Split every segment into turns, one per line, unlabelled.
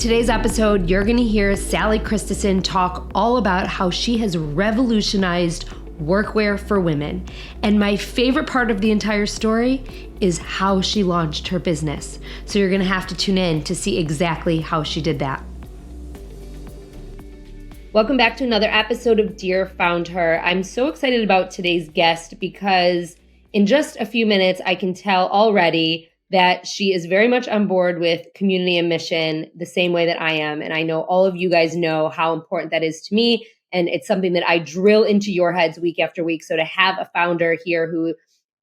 today's episode, you're going to hear Sali Christeson talk all about how she has revolutionized workwear for women. And my favorite part of the entire story is how she launched her business. So you're going to have to tune in to see exactly how she did that. Welcome back to another episode of Dear Found Her. I'm so excited about today's guest because in just a few minutes, I can tell already that she is very much on board with community and mission the same way that I am. And I know all of you guys know how important that is to me. And it's something that I drill into your heads week after week. So to have a founder here who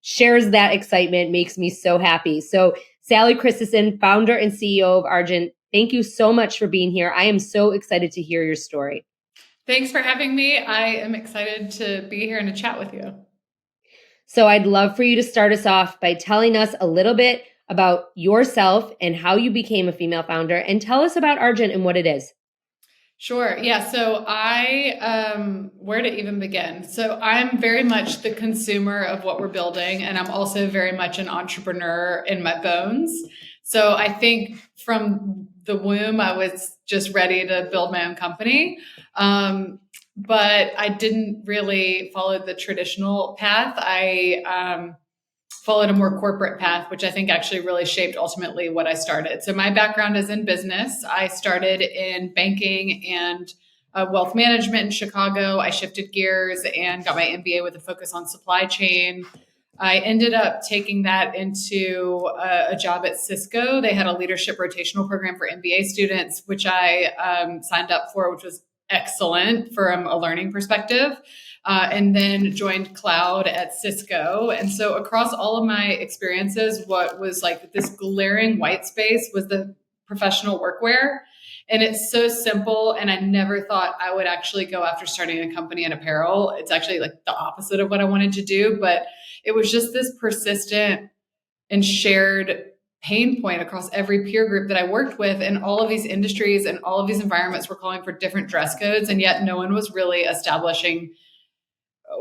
shares that excitement makes me so happy. So Sali Christeson, founder and CEO of Argent, thank you so much for being here. I am so excited to hear your story.
Thanks for having me. I am excited to be here and to chat with you.
So I'd love for you to start us off by telling us a little bit about yourself and how you became a female founder, and tell us about Argent and what it is.
Sure. Yeah. So where to even begin? So I'm very much the consumer of what we're building, and I'm also very much an entrepreneur in my bones. So I think from the womb, I was just ready to build my own company. But I didn't really follow the traditional path. I followed a more corporate path, which I think actually really shaped ultimately what I started. So my background is in business. I started in banking and wealth management in Chicago. I shifted gears and got my MBA with a focus on supply chain. I ended up taking that into a job at Cisco. They had a leadership rotational program for MBA students, which I signed up for, which was excellent from a learning perspective. And then joined cloud at Cisco. And so across all of my experiences, what was like this glaring white space was the professional workwear. And it's so simple. And I never thought I would actually go after starting a company in apparel. It's actually like the opposite of what I wanted to do. But it was just this persistent and shared pain point across every peer group that I worked with. And all of these industries and all of these environments were calling for different dress codes. And yet no one was really establishing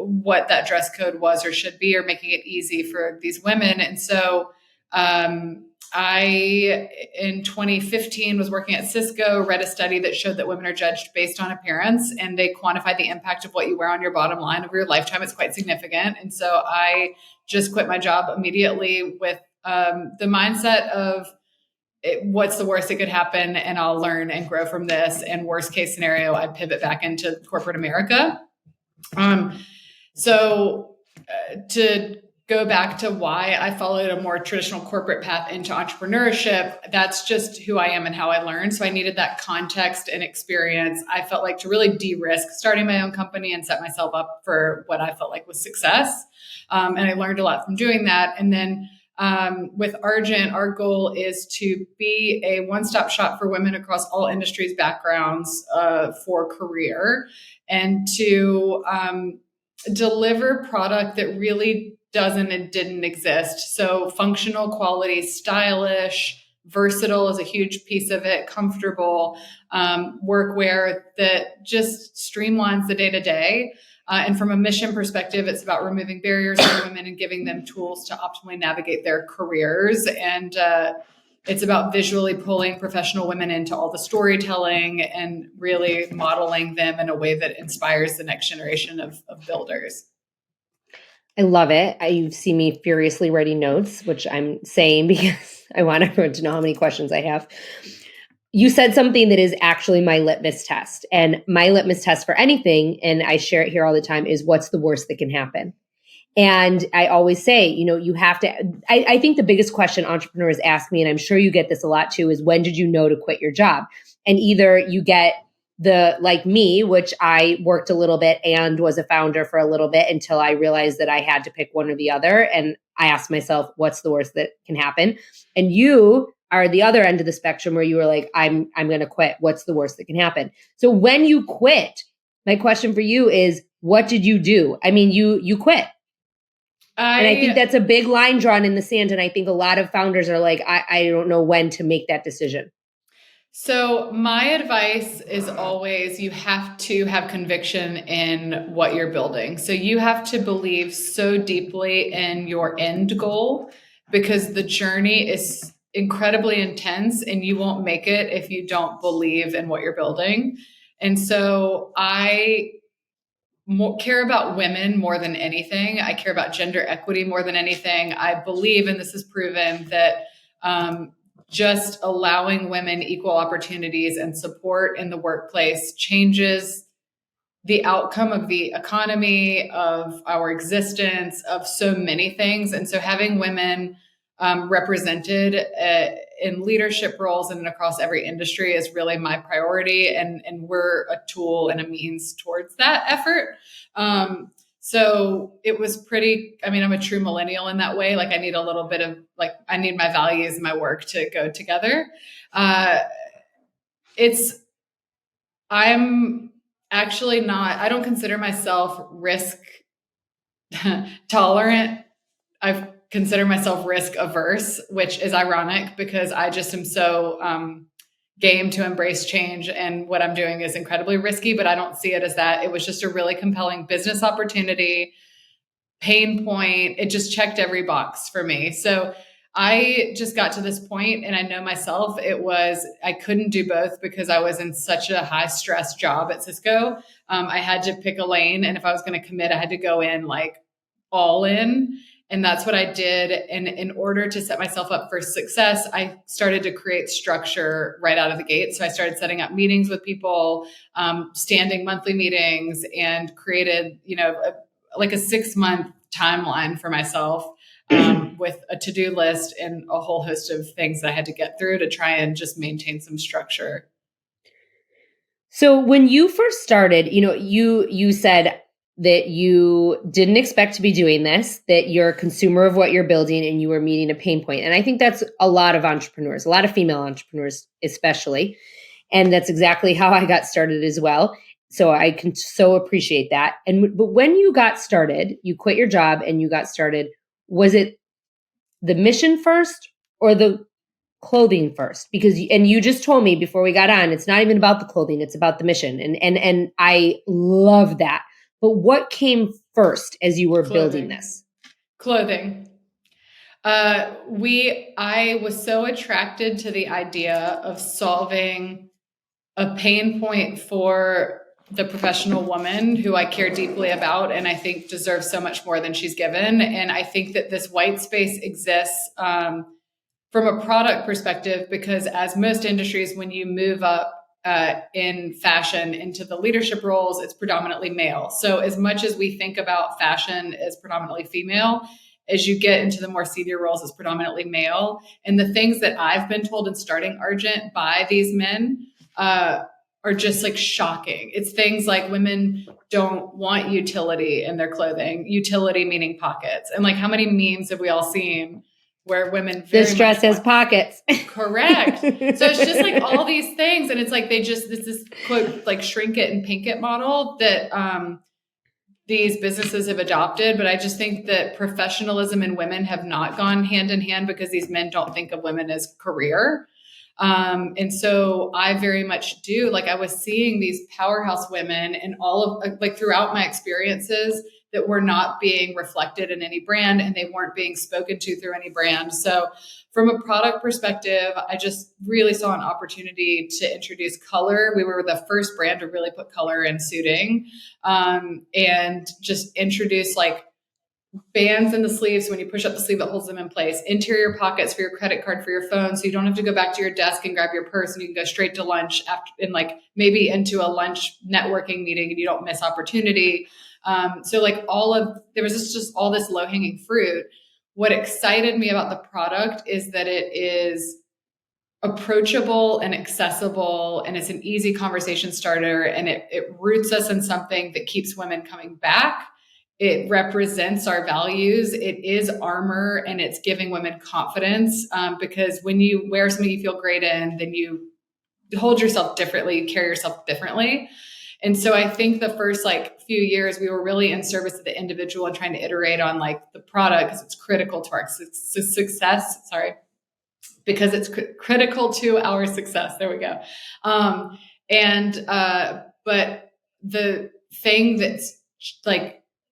what that dress code was or should be, or making it easy for these women. And so I, in 2015, was working at Cisco, read a study that showed that women are judged based on appearance, and they quantify the impact of what you wear on your bottom line over your lifetime. It's quite significant. And so I just quit my job immediately with the mindset of what's the worst that could happen, and I'll learn and grow from this. And worst case scenario, I'd pivot back into corporate America. So to go back to why I followed a more traditional corporate path into entrepreneurship, that's just who I am and how I learned. So I needed that context and experience. I felt like to really de-risk starting my own company and set myself up for what I felt like was success. And I learned a lot from doing that. And then with Argent, our goal is to be a one-stop shop for women across all industries, backgrounds, for career, and to deliver product that really doesn't and didn't exist. So functional, quality, stylish, versatile is a huge piece of it, comfortable, workwear that just streamlines the day-to-day. And from a mission perspective, it's about removing barriers for women and giving them tools to optimally navigate their careers. And it's about visually pulling professional women into all the storytelling and really modeling them in a way that inspires the next generation of builders.
I love it. You see me furiously writing notes, which I'm saying because I want everyone to know how many questions I have. You said something that is actually my litmus test. And my litmus test for anything, and I share it here all the time, is what's the worst that can happen? And I always say, you have to, I think the biggest question entrepreneurs ask me, and I'm sure you get this a lot too, is when did you know to quit your job? And either you get like me, which I worked a little bit and was a founder for a little bit until I realized that I had to pick one or the other. And I asked myself, what's the worst that can happen? And you are the other end of the spectrum where you were like, I'm going to quit. What's the worst that can happen? So when you quit, my question for you is, what did you do? I mean, you quit. And I think that's a big line drawn in the sand. And I think a lot of founders are like, I don't know when to make that decision.
So my advice is always, you have to have conviction in what you're building. So you have to believe so deeply in your end goal, because the journey is incredibly intense, and you won't make it if you don't believe in what you're building. And so I care about women more than anything. I care about gender equity more than anything. I believe, and this is proven, that just allowing women equal opportunities and support in the workplace changes the outcome of the economy, of our existence, of so many things. And so having women represented in leadership roles and across every industry is really my priority. And we're a tool and a means towards that effort. So it was I'm a true millennial in that way. Like I need a little bit of I need my values and my work to go together. I'm actually not, I don't consider myself risk tolerant. I consider myself risk averse, which is ironic because I just am so game to embrace change. And what I'm doing is incredibly risky, but I don't see it as that. It was just a really compelling business opportunity, pain point. It just checked every box for me. So I just got to this point, and I know myself, I couldn't do both because I was in such a high stress job at Cisco. I had to pick a lane. And if I was going to commit, I had to go in all in. And that's what I did. And in order to set myself up for success, I started to create structure right out of the gate. So I started setting up meetings with people, standing monthly meetings, and created, a 6-month timeline for myself with a to-do list and a whole host of things that I had to get through to try and just maintain some structure.
So when you first started, you said that you didn't expect to be doing this, that you're a consumer of what you're building and you were meeting a pain point. And I think that's a lot of entrepreneurs, a lot of female entrepreneurs especially. And that's exactly how I got started as well. So I can so appreciate that. But when you got started, you quit your job and you got started, was it the mission first or the clothing first? Because you just told me before we got on, it's not even about the clothing, it's about the mission. And I love that. But what came first as you were building this?
Clothing. I was so attracted to the idea of solving a pain point for the professional woman who I care deeply about and I think deserves so much more than she's given. And I think that this white space exists from a product perspective because, as most industries, when you move up in fashion into the leadership roles, it's predominantly male. So as much as we think about fashion as predominantly female, as you get into the more senior roles, it's predominantly male. And the things that I've been told in starting Argent by these men are just shocking. It's things like women don't want utility in their clothing, utility meaning pockets. And how many memes have we all seen where women
this dress has pockets?
Correct. So it's just all these things. And it's this quote, shrink it and pink it model that these businesses have adopted. But I just think that professionalism and women have not gone hand in hand because these men don't think of women as career. And so I very much do. I was seeing these powerhouse women and all of throughout my experiences that were not being reflected in any brand and they weren't being spoken to through any brand. So from a product perspective, I just really saw an opportunity to introduce color. We were the first brand to really put color in suiting, and just introduce bands in the sleeves. When you push up the sleeve, it holds them in place. Interior pockets for your credit card, for your phone. So you don't have to go back to your desk and grab your purse and you can go straight to lunch after, and maybe into a lunch networking meeting and you don't miss opportunity. So there was just all this low hanging fruit. What excited me about the product is that it is approachable and accessible and it's an easy conversation starter and it roots us in something that keeps women coming back. It represents our values. It is armor and it's giving women confidence because when you wear something you feel great in, then you hold yourself differently, you carry yourself differently. And so I think the first few years we were really in service of the individual and trying to iterate on the product because it's critical to our success. Sorry, because it's critical to our success. There we go. But the thing that's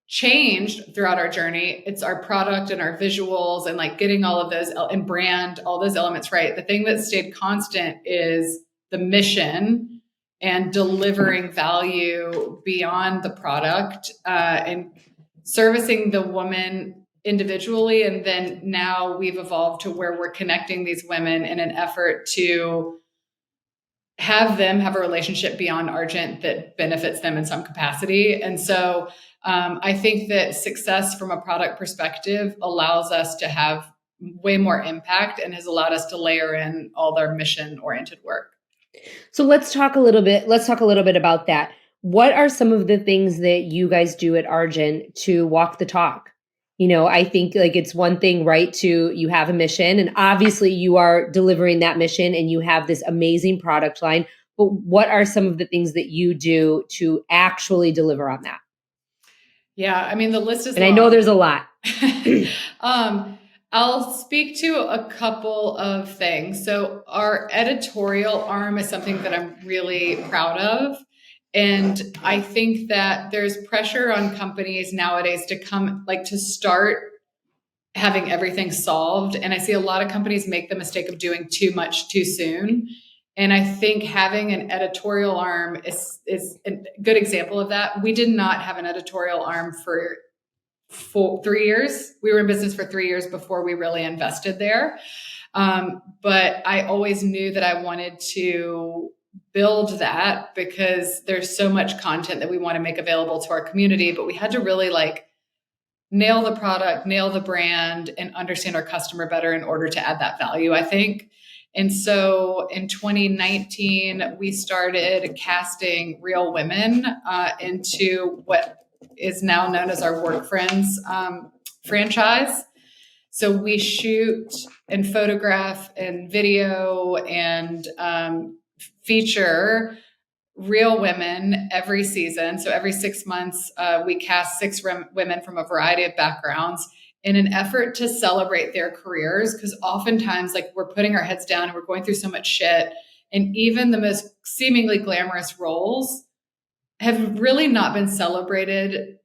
changed throughout our journey. It's our product and our visuals and like getting all of those and brand, all those elements right. The thing that stayed constant is the mission and delivering value beyond the product, and servicing the woman individually. And then now we've evolved to where we're connecting these women in an effort to have them have a relationship beyond Argent that benefits them in some capacity. And so I think that success from a product perspective allows us to have way more impact and has allowed us to layer in all their mission oriented work.
So let's talk a little bit about that. What are some of the things that you guys do at Argent to walk the talk? I think like it's one thing, right, to you have a mission and obviously you are delivering that mission and you have this amazing product line, but what are some of the things that you do to actually deliver on that?
Yeah, I mean, the list is
and
long.
I know there's a lot.
I'll speak to a couple of things. So our editorial arm is something that I'm really proud of. And I think that there's pressure on companies nowadays to start having everything solved. And I see a lot of companies make the mistake of doing too much too soon. And I think having an editorial arm is a good example of that. We did not have an editorial arm for 3 years. We were in business for 3 years before we really invested there. But I always knew that I wanted to build that because there's so much content that we want to make available to our community, but we had to really nail the product, nail the brand, and understand our customer better in order to add that value, I think. And so in 2019, we started casting real women into what is now known as our Work Friends franchise. So we shoot and photograph and video and feature real women every season. So every 6 months, we cast 6 women from a variety of backgrounds in an effort to celebrate their careers. Because oftentimes, we're putting our heads down and we're going through so much shit. And even the most seemingly glamorous roles have really not been celebrated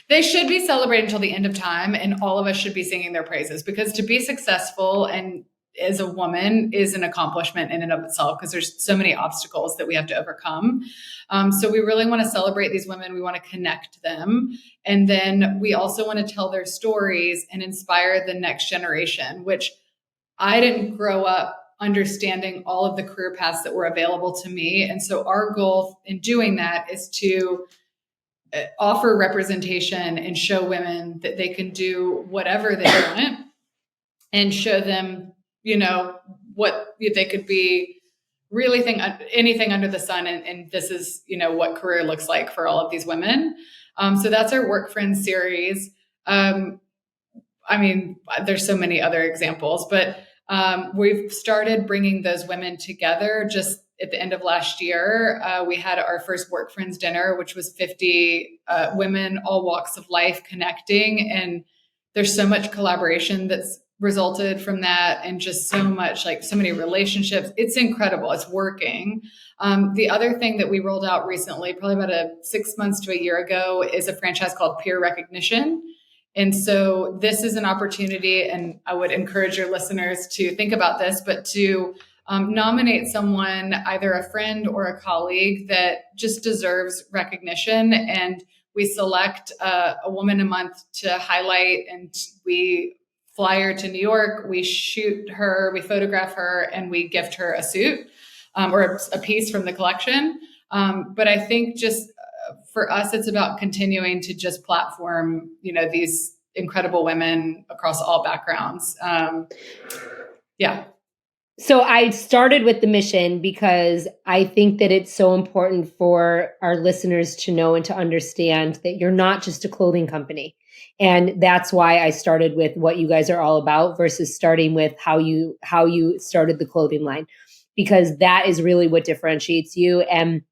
they should be celebrated until the end of time. And all of us should be singing their praises, because to be successful and as a woman is an accomplishment in and of itself, because there's so many obstacles that we have to overcome. So we really want to celebrate these women. We want to connect them. And then we also want to tell their stories and inspire the next generation, which I didn't grow up understanding all of the career paths that were available to me. And so our goal in doing that is to offer representation and show women that they can do whatever they want and show them, what they could be, really anything under the sun. And this is, what career looks like for all of these women. So that's our Work Friends series. There's so many other examples, but we've started bringing those women together. Just at the end of last year, we had our first Work Friends dinner, which was 50 women, all walks of life, connecting. And there's so much collaboration that's resulted from that, and just so much, so many relationships. It's incredible. It's working. The other thing that we rolled out recently, probably about 6 months to a year ago, is a franchise called Peer Recognition. And so this is an opportunity, and I would encourage your listeners to think about this, but to nominate someone, either a friend or a colleague, that just deserves recognition. And we select a woman a month to highlight, and we fly her to New York, we shoot her, we photograph her, and we gift her a suit or a piece from the collection. But I think just for us, it's about continuing to just platform, these incredible women across all backgrounds. Yeah.
So I started with the mission because I think that it's so important for our listeners to know and to understand that you're not just a clothing company. And that's why I started with what you guys are all about versus starting with how you started the clothing line, because that is really what differentiates you. And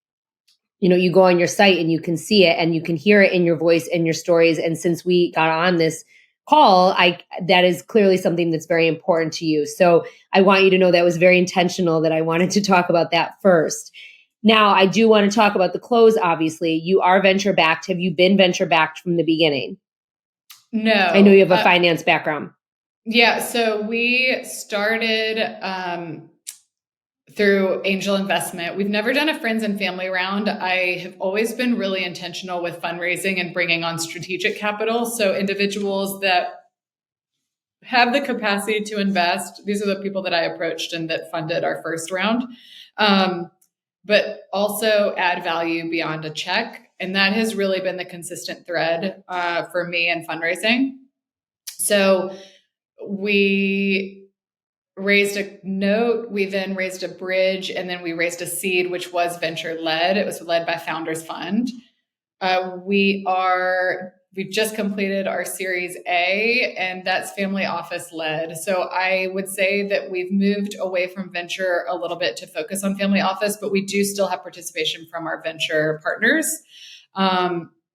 you go on your site and you can see it and you can hear it in your voice and your stories. And since we got on this call, that is clearly something that's very important to you. So I want you to know that was very intentional that I wanted to talk about that first. Now, I do want to talk about the clothes, obviously. You are venture backed. Have you been venture backed from the beginning?
No.
I know you have a finance background.
Yeah. So we started through angel investment. We've never done a friends and family round. I have always been really intentional with fundraising and bringing on strategic capital. So individuals that have the capacity to invest, these are the people that I approached and that funded our first round, but also add value beyond a check. And that has really been the consistent thread for me in fundraising. So we raised a note, we then raised a bridge, and then we raised a seed, which was venture led. It was led by Founders Fund. We've just completed our Series A, and that's family office led. So I would say that we've moved away from venture a little bit to focus on family office, but we do still have participation from our venture partners.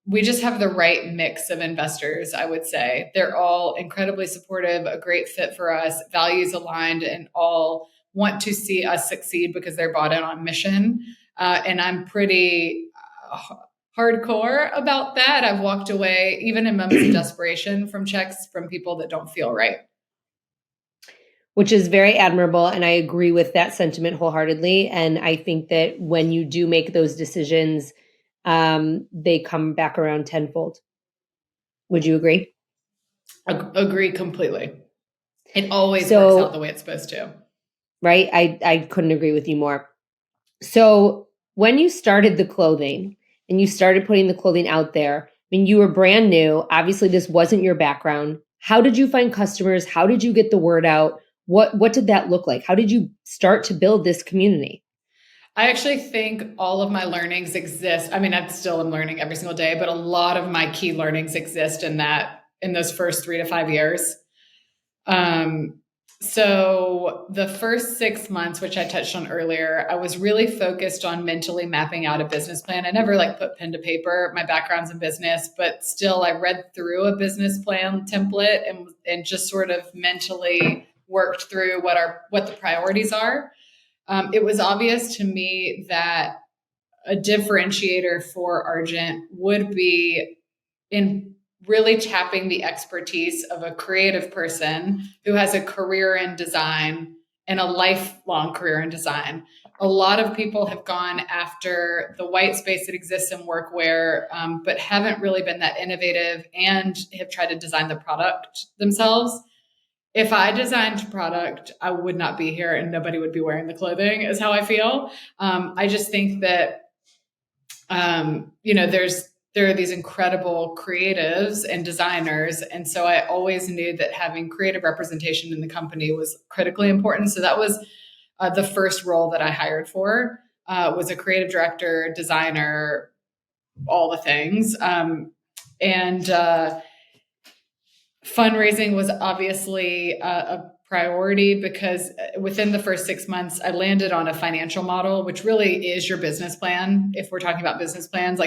We just have the right mix of investors, I would say. They're all incredibly supportive, a great fit for us, values aligned, and all want to see us succeed because they're bought in on mission. And I'm pretty hardcore about that. I've walked away, even in moments of desperation, from checks from people that don't feel right.
Which is very admirable. And I agree with that sentiment wholeheartedly. And I think that when you do make those decisions, they come back around tenfold. Would you agree?
Agree completely. It always works out the way it's supposed to.
Right? I couldn't agree with you more. So when you started the clothing and you started putting the clothing out there, I mean, you were brand new. Obviously, this wasn't your background. How did you find customers? How did you get the word out? What did that look like? How did you start to build this community?
I actually think all of my learnings exist. I mean, I still am learning every single day, but a lot of my key learnings exist in those first 3 to 5 years. So the first 6 months, which I touched on earlier, I was really focused on mentally mapping out a business plan. I never put pen to paper. My background's in business, but still I read through a business plan template and just sort of mentally worked through what the priorities are. It was obvious to me that a differentiator for Argent would be in really tapping the expertise of a creative person who has a career in design and a lifelong career in design. A lot of people have gone after the white space that exists in workwear, but haven't really been that innovative and have tried to design the product themselves. If I designed product, I would not be here and nobody would be wearing the clothing, is how I feel. I just think that, there are these incredible creatives and designers. And so I always knew that having creative representation in the company was critically important. So that was the first role that I hired for, was a creative director, designer, all the things. And fundraising was obviously a priority because within the first 6 months, I landed on a financial model, which really is your business plan. If we're talking about business plans,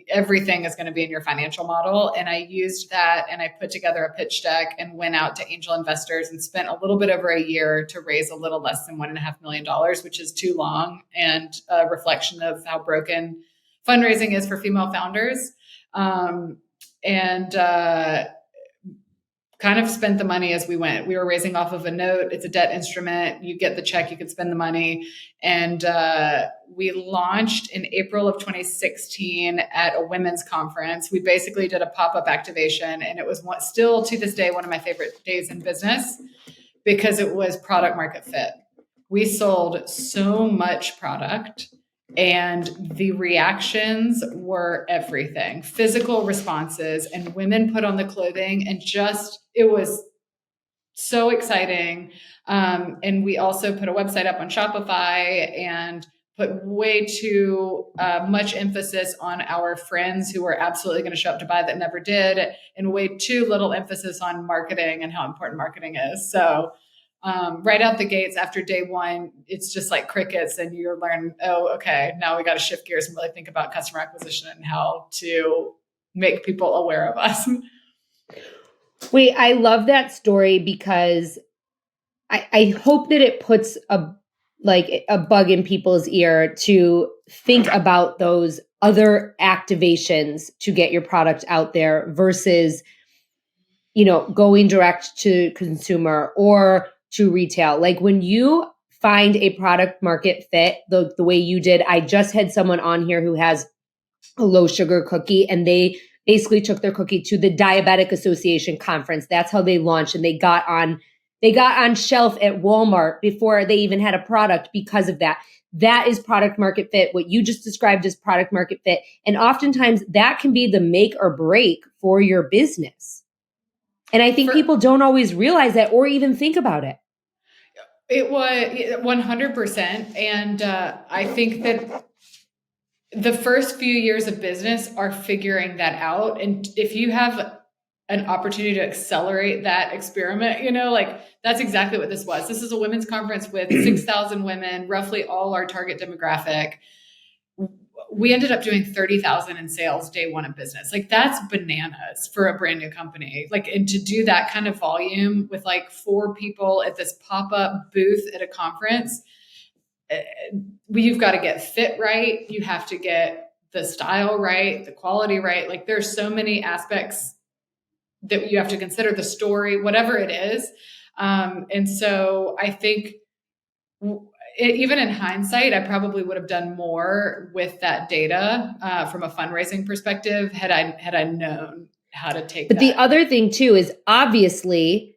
everything is going to be in your financial model. And I used that and I put together a pitch deck and went out to angel investors and spent a little bit over a year to raise a little less than $1.5 million, which is too long and a reflection of how broken fundraising is for female founders. Kind of spent the money as we went. We were raising off of a note. It's a debt instrument. You get the check, you could spend the money. And we launched in April of 2016 at a women's conference. We basically did a pop-up activation, and it was still to this day one of my favorite days in business because it was product market fit. We sold so much product and the reactions were everything. Physical responses, and women put on the clothing, and it was so exciting. And we also put a website up on Shopify and put way too much emphasis on our friends who were absolutely going to show up to buy that never did, and way too little emphasis on marketing and how important marketing is. So right out the gates after day one, it's just like crickets, and you learn, oh, okay, now we got to shift gears and really think about customer acquisition and how to make people aware of us.
Wait, I love that story because I hope that it puts like a bug in people's ear to think about those other activations to get your product out there versus, going direct to consumer or to retail. Like when you find a product market fit the way you did, I just had someone on here who has a low sugar cookie, and they basically took their cookie to the Diabetic Association conference. That's how they launched, and they got on shelf at Walmart before they even had a product because of that. That is product market fit. What you just described as product market fit. And oftentimes that can be the make or break for your business. And I think people don't always realize that or even think about it.
It was 100%. And I think that the first few years of business are figuring that out. And if you have an opportunity to accelerate that experiment, like that's exactly what this was. This is a women's conference with 6,000 women, roughly all our target demographic. We ended up doing 30,000 in sales day one of business. Like that's bananas for a brand new company. Like, and to do that kind of volume with like 4 people at this pop-up booth at a conference, you've got to get fit right. You have to get the style right, the quality right. Like there's so many aspects that you have to consider, the story, whatever it is. And so I think even in hindsight, I probably would have done more with that data from a fundraising perspective had I known how to take
But the other thing too is obviously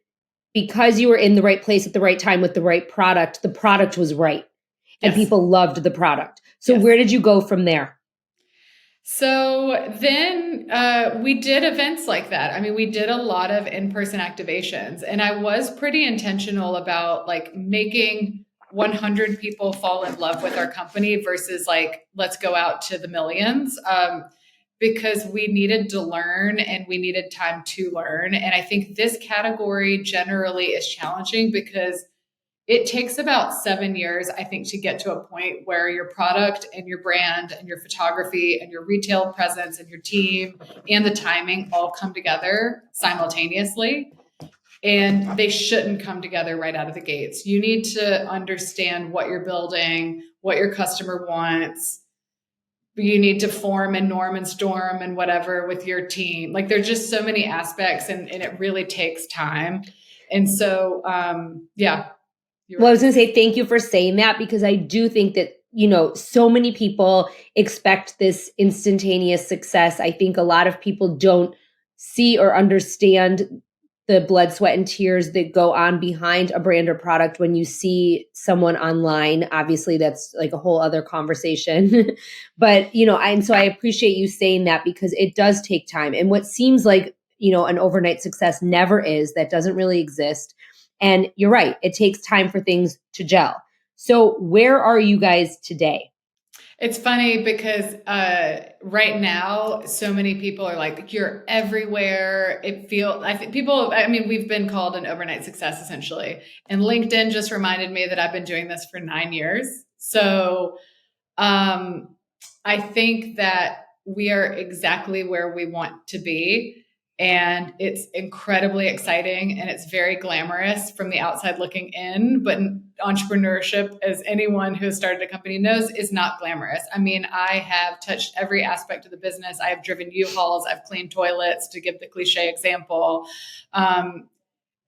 because you were in the right place at the right time with the right product, the product was right. And people loved the product. So where did you go from there?
So then we did events like that. I mean, we did a lot of in-person activations, and I was pretty intentional about like making 100 people fall in love with our company versus like, let's go out to the millions, because we needed to learn and we needed time to learn. And I think this category generally is challenging because it takes about 7 years, I think, to get to a point where your product and your brand and your photography and your retail presence and your team and the timing all come together simultaneously. And they shouldn't come together right out of the gates. You need to understand what you're building, what your customer wants. You need to form and norm and storm and whatever with your team. Like there's just so many aspects and it really takes time. And so,
Well, I was going to say thank you for saying that because I do think that, so many people expect this instantaneous success. I think a lot of people don't see or understand the blood, sweat, and tears that go on behind a brand or product when you see someone online. Obviously, that's like a whole other conversation. But, so I appreciate you saying that because it does take time. And what seems like, an overnight success never is. That doesn't really exist. And you're right. It takes time for things to gel. So where are you guys today?
It's funny because right now, so many people are like, you're everywhere. We've been called an overnight success essentially. And LinkedIn just reminded me that I've been doing this for 9 years. So I think that we are exactly where we want to be. And it's incredibly exciting and it's very glamorous from the outside looking in. But entrepreneurship, as anyone who has started a company knows, is not glamorous. I mean, I have touched every aspect of the business. I have driven U-Hauls. I've cleaned toilets, to give the cliche example. And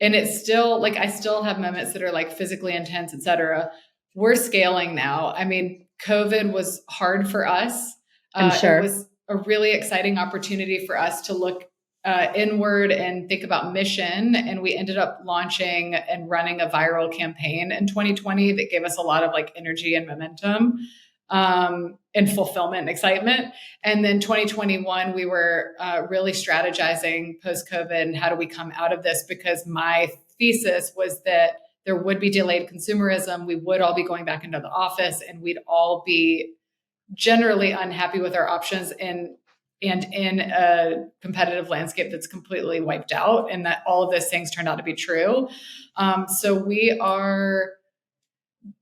it's still like, I still have moments that are like physically intense, et cetera. We're scaling now. I mean, COVID was hard for us.
I'm sure.
It was a really exciting opportunity for us to look inward and think about mission. And we ended up launching and running a viral campaign in 2020 that gave us a lot of like energy and momentum and fulfillment and excitement. And then 2021, we were really strategizing post-COVID and how do we come out of this? Because my thesis was that there would be delayed consumerism. We would all be going back into the office and we'd all be generally unhappy with our options and in a competitive landscape that's completely wiped out, and that all of those things turned out to be true. So we are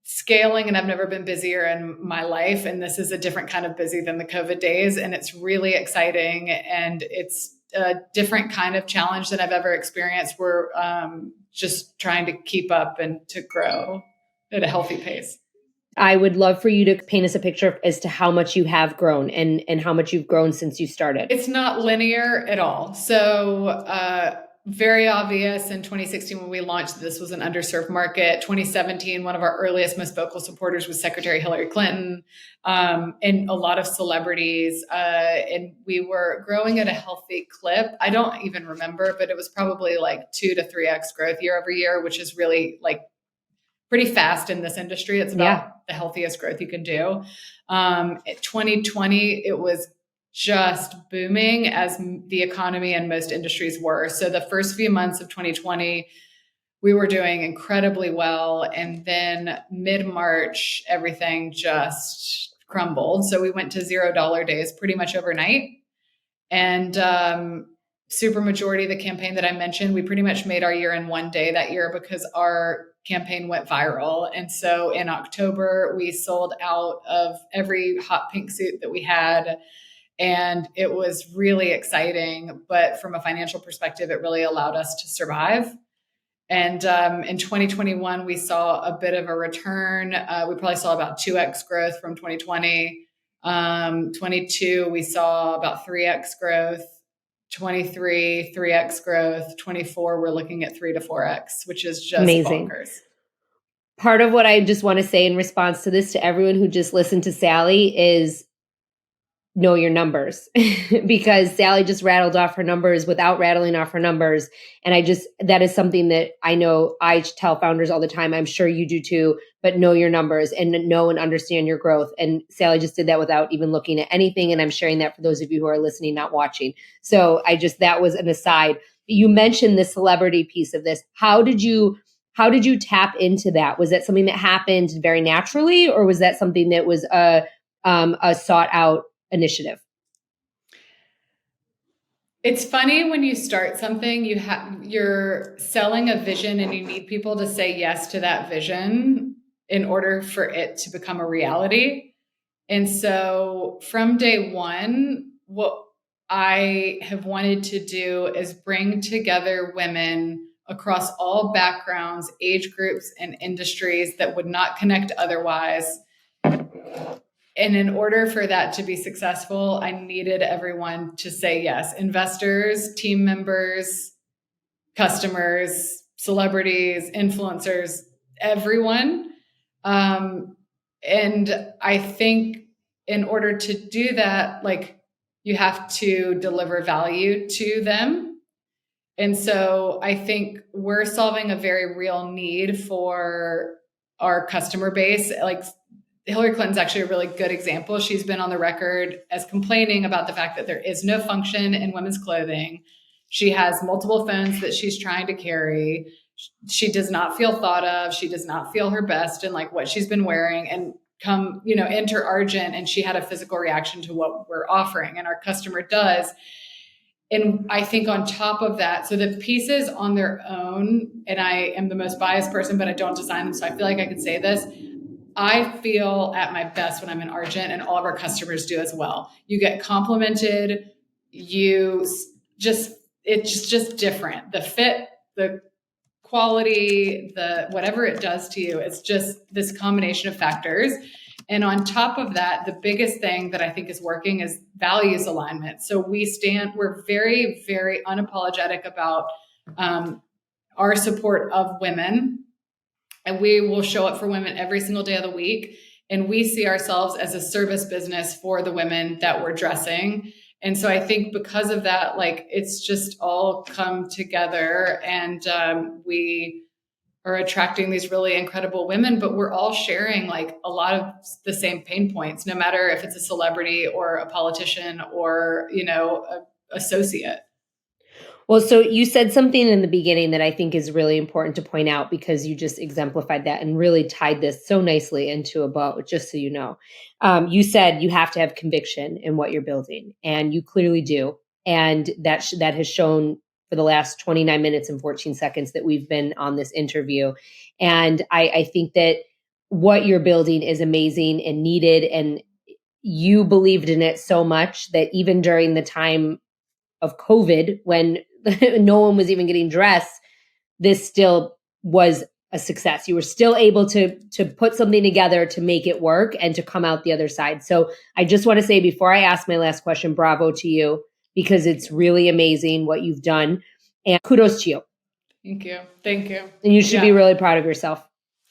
scaling, and I've never been busier in my life. And this is a different kind of busy than the COVID days. And it's really exciting. And it's a different kind of challenge than I've ever experienced. We're just trying to keep up and to grow at a healthy pace.
I would love for you to paint us a picture as to how much you have grown and how much you've grown since you started.
It's not linear at all. So, very obvious in 2016 when we launched, this was an underserved market. 2017, one of our earliest, most vocal supporters was Secretary Hillary Clinton, and a lot of celebrities. And we were growing at a healthy clip. I don't even remember, but it was probably like 2 to 3x growth year over year, which is really like pretty fast in this industry. It's about the healthiest growth you can do. 2020, it was just booming as the economy and most industries were. So the first few months of 2020, we were doing incredibly well. And then mid-March, everything just crumbled. So we went to $0 days pretty much overnight. And super majority of the campaign that I mentioned, we pretty much made our year in one day that year because our campaign went viral. And so in October, we sold out of every hot pink suit that we had. And it was really exciting. But from a financial perspective, it really allowed us to survive. And in 2021, we saw a bit of a return. We probably saw about 2x growth from 2020. 22, we saw about 3x growth. 23, 3x growth. 24, we're looking at 3 to 4x, which is just
amazing.
Bonkers.
Part of what I just want to say in response to this to everyone who just listened to Sally is know your numbers because Sally just rattled off her numbers without rattling off her numbers. And that is something that I know I tell founders all the time. I'm sure you do too, but know your numbers and know and understand your growth. And Sally just did that without even looking at anything. And I'm sharing that for those of you who are listening, not watching. So that was an aside. You mentioned the celebrity piece of this. How did you tap into that? Was that something that happened very naturally, or was that something that was a sought out initiative?
It's funny when you start something, you're selling a vision and you need people to say yes to that vision in order for it to become a reality. And so from day one, what I have wanted to do is bring together women across all backgrounds, age groups, and industries that would not connect otherwise. And in order for that to be successful, I needed everyone to say yes. Investors, team members, customers, celebrities, influencers, everyone. And I think in order to do that, like, you have to deliver value to them. And so I think we're solving a very real need for our customer base. Like, Hillary Clinton's actually a really good example. She's been on the record as complaining about the fact that there is no function in women's clothing. She has multiple phones that she's trying to carry. She does not feel thought of. She does not feel her best in like what she's been wearing. And enter Argent, and she had a physical reaction to what we're offering, and our customer does. And I think on top of that, so the pieces on their own, and I am the most biased person, but I don't design them, so I feel like I can say this. I feel at my best when I'm in Argent, and all of our customers do as well. You get complimented. It's just different. The fit, the quality, the whatever it does to you, it's just this combination of factors. And on top of that, the biggest thing that I think is working is values alignment. So we're very, very unapologetic about our support of women. And we will show up for women every single day of the week. And we see ourselves as a service business for the women that we're dressing. And so I think because of that, like, it's just all come together, and we are attracting these really incredible women, but we're all sharing like a lot of the same pain points, no matter if it's a celebrity or a politician or, a associate.
Well, so you said something in the beginning that I think is really important to point out, because you just exemplified that and really tied this so nicely into a bow, just so you know. You said you have to have conviction in what you're building, and you clearly do. And that has shown for the last 29 minutes and 14 seconds that we've been on this interview. And I think that what you're building is amazing and needed. And you believed in it so much that even during the time of COVID, when no one was even getting dressed, this still was a success. You were still able to put something together to make it work and to come out the other side. So I just want to say, before I ask my last question, bravo to you, because it's really amazing what you've done, and kudos to you.
Thank you. Thank you.
And you should be really proud of yourself.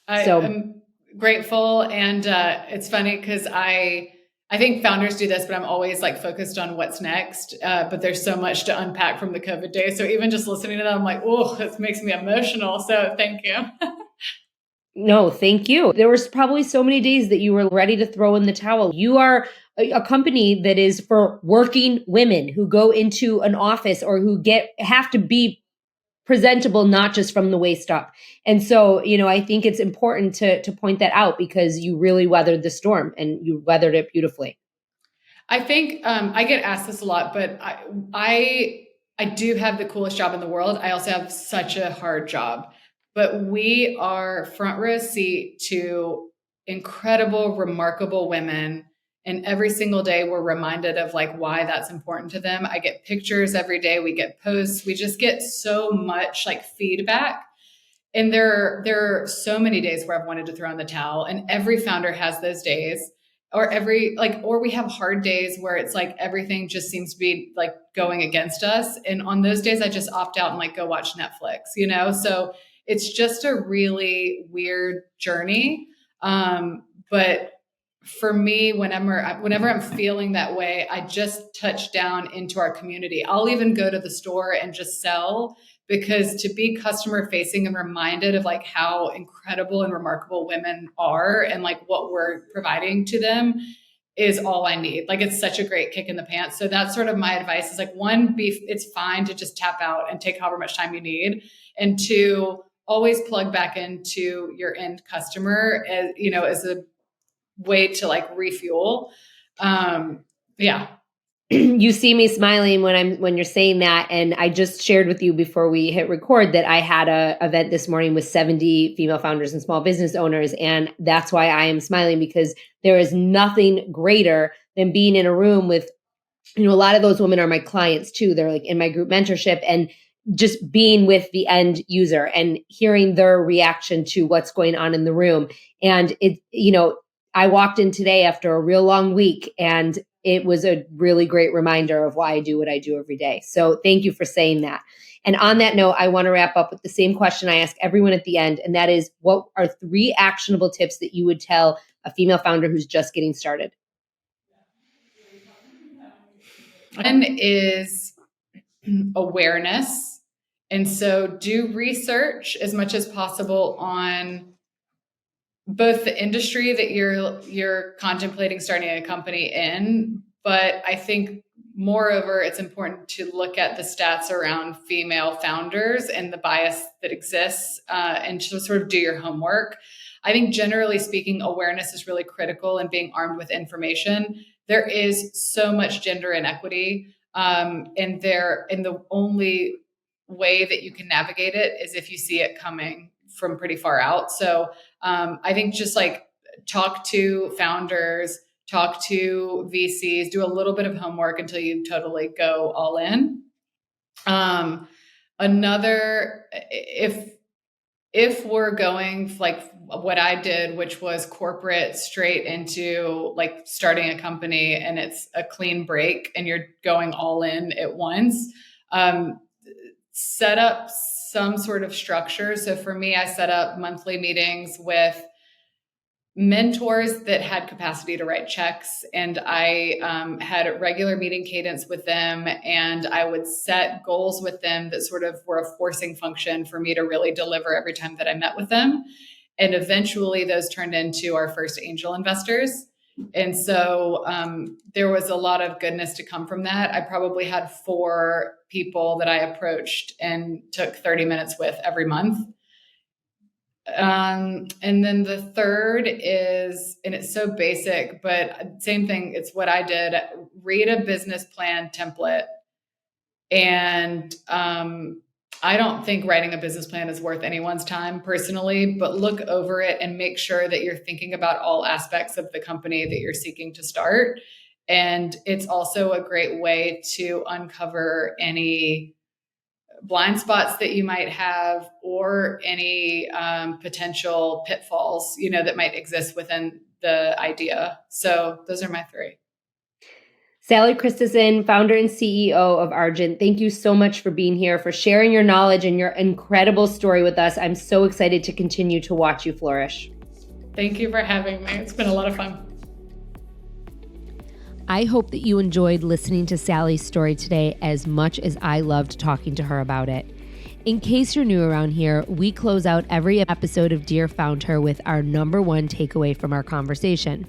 I am grateful. And it's funny because I think founders do this, but I'm always like focused on what's next. But there's so much to unpack from the COVID days. So even just listening to them, I'm like, oh, this makes me emotional. So thank you.
No, thank you. There was probably so many days that you were ready to throw in the towel. You are a company that is for working women who go into an office or who have to be presentable, not just from the waist up. And so, I think it's important to point that out, because you really weathered the storm and you weathered it beautifully.
I think I get asked this a lot, but I do have the coolest job in the world. I also have such a hard job, but we are front row seat to incredible, remarkable women. And every single day we're reminded of like why that's important to them. I get pictures every day. We get posts. We just get so much like feedback. And there are so many days where I've wanted to throw in the towel, and every founder has those days. Or we have hard days where it's like everything just seems to be like going against us. And on those days, I just opt out and like go watch Netflix, So it's just a really weird journey. But for me, whenever I'm feeling that way, I just touch down into our community. I'll even go to the store and just sell, because to be customer facing and reminded of like how incredible and remarkable women are and like what we're providing to them is all I need. Like, it's such a great kick in the pants. So that's sort of my advice is like, one, it's fine to just tap out and take however much time you need. And two, always plug back into your end customer as a way to like refuel. Yeah.
You see me smiling when you're saying that. And I just shared with you before we hit record that I had a event this morning with 70 female founders and small business owners. And that's why I am smiling, because there is nothing greater than being in a room with, a lot of those women are my clients too. They're like in my group mentorship, and just being with the end user and hearing their reaction to what's going on in the room. And I walked in today after a real long week, and it was a really great reminder of why I do what I do every day. So thank you for saying that. And on that note, I want to wrap up with the same question I ask everyone at the end. And that is, what are 3 actionable tips that you would tell a female founder who's just getting started?
One is awareness. And so do research as much as possible on both the industry that you're contemplating starting a company in, but I think moreover, it's important to look at the stats around female founders and the bias that exists, and to sort of do your homework. I think generally speaking, awareness is really critical in being armed with information. There is so much gender inequity, and the only way that you can navigate it is if you see it coming from pretty far out. So I think just like talk to founders, talk to VCs, do a little bit of homework until you totally go all in. Another, if we're going like what I did, which was corporate straight into like starting a company, and it's a clean break and you're going all in at once, set up some sort of structure. So for me, I set up monthly meetings with mentors that had capacity to write checks, and I had a regular meeting cadence with them, and I would set goals with them that sort of were a forcing function for me to really deliver every time that I met with them. And eventually those turned into our first angel investors. And so there was a lot of goodness to come from that. I probably had 4 people that I approached and took 30 minutes with every month. And then the third is, and it's so basic, but same thing, it's what I did, read a business plan template. And I don't think writing a business plan is worth anyone's time personally, but look over it and make sure that you're thinking about all aspects of the company that you're seeking to start. And it's also a great way to uncover any blind spots that you might have, or any potential pitfalls, that might exist within the idea. So those are my 3.
Sali Christeson, founder and CEO of Argent, thank you so much for being here, for sharing your knowledge and your incredible story with us. I'm so excited to continue to watch you flourish.
Thank you for having me. It's been a lot of fun.
I hope that you enjoyed listening to Sali's story today as much as I loved talking to her about it. In case you're new around here, we close out every episode of Dear Found Her with our number 1 takeaway from our conversation.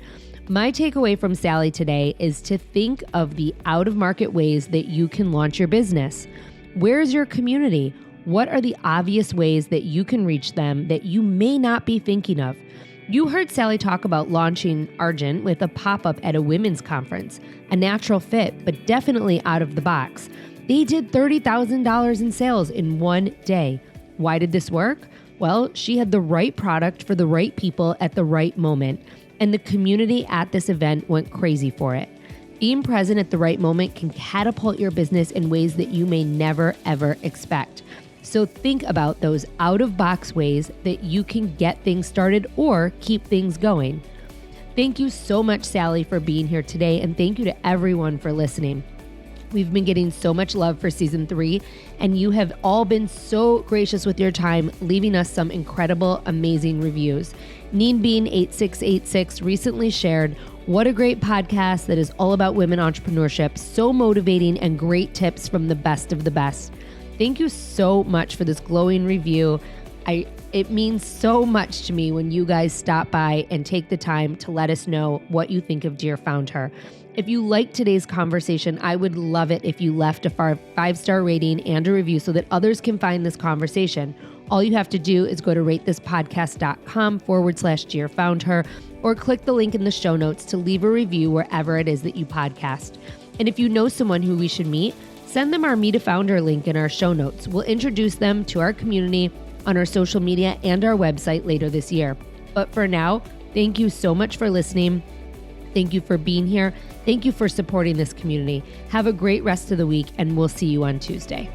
My takeaway from Sali today is to think of the out-of-market ways that you can launch your business. Where's your community? What are the obvious ways that you can reach them that you may not be thinking of? You heard Sali talk about launching Argent with a pop-up at a women's conference, a natural fit, but definitely out of the box. They did $30,000 in sales in one day. Why did this work? Well, she had the right product for the right people at the right moment, and the community at this event went crazy for it. Being present at the right moment can catapult your business in ways that you may never, ever expect. So think about those out-of-box ways that you can get things started or keep things going. Thank you so much, Sali, for being here today, and thank you to everyone for listening. We've been getting so much love for season 3, and you have all been so gracious with your time, leaving us some incredible, amazing reviews. NeedBean8686 recently shared, "What a great podcast that is all about women entrepreneurship, so motivating and great tips from the best of the best." Thank you so much for this glowing review. It means so much to me when you guys stop by and take the time to let us know what you think of Dear Found Her. If you liked today's conversation, I would love it if you left a 5-star rating and a review so that others can find this conversation. All you have to do is go to ratethispodcast.com/Dear Found Her, or click the link in the show notes to leave a review wherever it is that you podcast. And if you know someone who we should meet, send them our Meet a Founder link in our show notes. We'll introduce them to our community on our social media and our website later this year. But for now, thank you so much for listening. Thank you for being here. Thank you for supporting this community. Have a great rest of the week, and we'll see you on Tuesday.